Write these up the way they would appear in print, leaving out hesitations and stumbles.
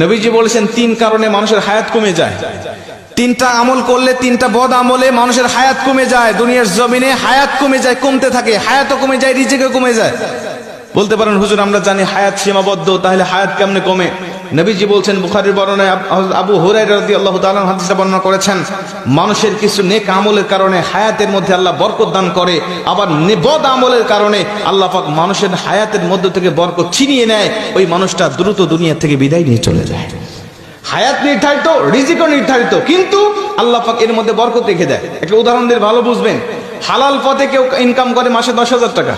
নবীজি বলেছেন তিন কারণে মানুষের হায়াত কমে যায়। তিনটা আমল করলে, তিনটা বদ আমলে মানুষের হায়াত কমে যায়। দুনিয়ার জমিনে হায়াত কমে যায়, কমতে থাকে, হায়াতও কমে যায়, রিজিকও কমে যায়। বলতে পারেন হুজুর আমরা জানি হায়াত সীমাবদ্ধ, তাহলে হায়াত কেমনে কমে? নবীজি বলছেন, বুখারীর বর্ণনায় আবু হুরায়রা রাদিয়াল্লাহু তাআলা হাদিসটা বর্ণনা করেছেন, মানুষের কিছু নেক আমলের কারণে হায়াতের মধ্যে আল্লাহ বরকত দান করে, আবার বদ আমলের কারণে আল্লাহ পাক মানুষের হায়াতের মধ্য থেকে বরকত ছিনিয়ে নেয়, ওই মানুষটা দ্রুত দুনিয়া থেকে বিদায় নিয়ে চলে যায়। হায়াত নির্ধারিত, রিজিকও নির্ধারিত, কিন্তু আল্লাহ পাক এর মধ্যে বরকত রেখে দেয়। একটা উদাহরণ দিয়ে ভালো বুঝবেন। হালাল পথে কেউ ইনকাম করে মাসে 10,000 টাকা,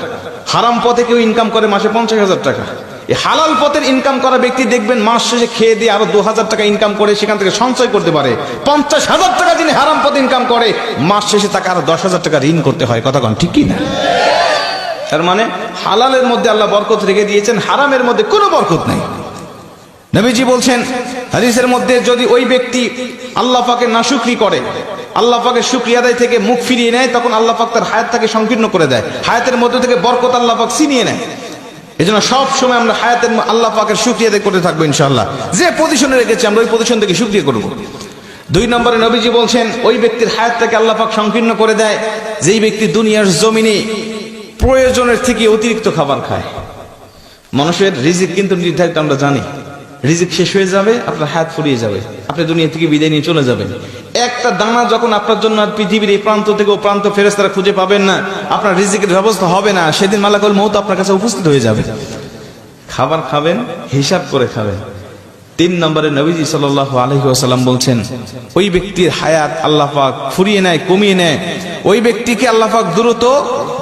হারাম পথে কেউ ইনকাম করে মাসে 50,000 টাকা। এই হালাল পথের ইনকাম করা ব্যক্তি দেখবেন মাস শেষে খেয়ে দিয়ে আরো 2,000 টাকা ইনকাম করে সেখান থেকে সঞ্চয় করতে পারে। 50,000 টাকা যিনি হারাম পথে ইনকাম করে, মাস শেষে তাকে আরো 10,000 টাকা ঋণ করতে হয়। কথা কন ঠিক কি না? তার মানে হালালের মধ্যে আল্লাহ বরকত রেখে দিয়েছেন, হারামের মধ্যে কোনো বরকত নাই। নবীজি বলছেন হাদিসের মধ্যে, যদি ওই ব্যক্তি আল্লাহ পাকের নাশুকরি করে, আল্লাহ পাকের শুকরিয়া আদায় থেকে মুখ ফিরিয়ে নেয়, তখন আল্লাহ পাক তার হায়াতটাকে সংকীর্ণ করে দেয়, হায়াতের মধ্যে থেকে বরকত আল্লাহ পাক ছিনিয়ে নেয়। এজন্য সব সময় আমরা হায়াতের আল্লাহ পাকের শুকরিয়া আদায় করতে থাকবো ইনশাআল্লাহ। যে পজিশনে রেখেছি আমরা ওই পজিশন থেকে শুকরিয়া করব। 2 নম্বরে নবীজি বলছেন, ওই ব্যক্তির হায়াতটাকে আল্লাহ পাক সংকীর্ণ করে দেয় যেই ব্যক্তি দুনিয়ার জমিনে প্রয়োজনের থেকে অতিরিক্ত খাবার খায়। মানুষের রিজিক কিন্তু নির্ধারিত, আমরা জানি। রিজিক শেষ হয়ে যাবে, আপনার হায়াত ফুরিয়ে যাবে, আপনি দুনিয়া থেকে বিদায় নিয়ে চলে যাবেন। একটা দানা যখন আপনার জন্য আর পৃথিবীর এই প্রান্ত থেকে ও প্রান্ত ফেরেশতারা খুঁজে পাবেন না, আপনার রিজিকের ব্যবস্থা হবে না, সেদিন মালাকুল মউত আপনার কাছে উপস্থিত হয়ে যাবে। খাবার খাবেন, হিসাব করে খাবেন। 3 নম্বরে নবীজি সাল্লাল্লাহু আলাইহি ওয়াসাল্লাম বলছেন, ওই ব্যক্তির হায়াত আল্লাহ পাক ফুরিয়ে নেয়, কমিয়ে নেয়। ওই ব্যক্তিকে আল্লাহ পাক দ্রুত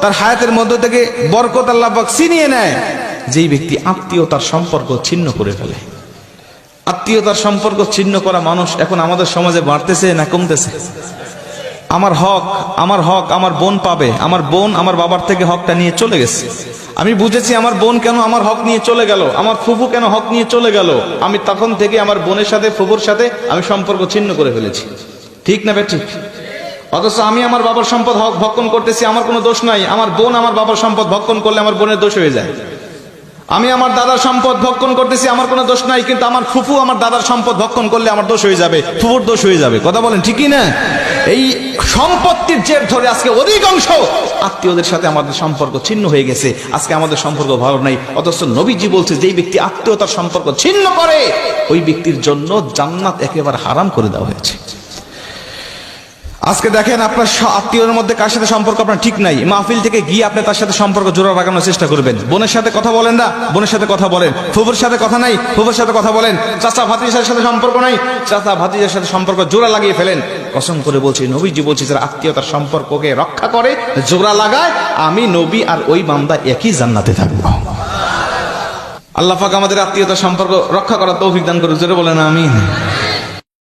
তার হায়াতের মধ্য থেকে বরকত আল্লাহ পাক ছিনিয়ে নেয় যেই ব্যক্তি আত্মীয়তার সম্পর্ক ছিন্ন করে ফেলে। আত্মীয়তার সম্পর্ক ছিন্ন করা মানুষ এখন আমাদের সমাজে বাড়তেছে না কমতেছে? আমার হক আমার বোন পাবে, আমার বোন আমার বাবার থেকে হকটা নিয়ে চলে গেছে। আমি বুঝেছি আমার বোন কেন আমার হক নিয়ে চলে গেল, আমার ফুফু কেন হক নিয়ে চলে গেল। আমি তখন থেকে আমার বোনের সাথে, ফুফুর সাথে আমি সম্পর্ক ছিন্ন করে ফেলেছি। ঠিক না ঠিক? অথচ আমি আমার বাবার সম্পদ হক ভক্ষণ করতেছি, আমার কোনো দোষ নাই। আমার বোন আমার বাবার সম্পদ ভক্ষণ করলে আমার বোনের দোষ হয়ে যায়। আমি আমার দাদার সম্পদ ভক্ষণ করতেছি, আমার কোনো দোষ নাই, কিন্তু আমার ফুফু আমার দাদার সম্পদ ভক্ষণ করলে আমার দোষ হয়ে যাবে, ফুফুর দোষ হয়ে যাবে। কথা বলেন ঠিক কি না? এই সম্পত্তির জের ধরে আজকে অধিকাংশ আত্মীয়দের সাথে আমাদের সম্পর্ক ছিন্ন হয়ে গেছে। আজকে আমাদের সম্পর্ক ভালো নাই। অথচ নবীজি বলছে, যেই ব্যক্তি আত্মীয়তার সম্পর্ক ছিন্ন করে, ওই ব্যক্তির জন্য জান্নাত একেবারে হারাম করে দেওয়া হয়েছে। আজকে দেখেন, আপনার আত্মীয়র মধ্যে কার সাথে সম্পর্ক আপনার ঠিক নাই, মাহফিল থেকে গিয়ে আপনি তার সাথে সম্পর্ক জোড়া লাগানোর চেষ্টা করবেন। বোনের সাথে কথা বলেন না, বোনের সাথে কথা বলেন। ফুফুর সাথে কথা নাই, ফুফুর সাথে কথা বলেন। চাচা ভাতিজার সাথে সম্পর্ক নাই, চাচা ভাতিজার সাথে সম্পর্ক জোড়া লাগিয়ে ফেলেন। কসম করে বলছি, নবীজি বলছি, যারা আত্মীয়তার সম্পর্ককে রক্ষা করে, জোড়া লাগায়, আমি নবী আর ওই বান্দা একই জান্নাতে থাকবো। আল্লাহ পাক আমাদের আত্মীয়তার সম্পর্ক রক্ষা করার তৌফিক দান করুক। জোরে বলেন আমিন।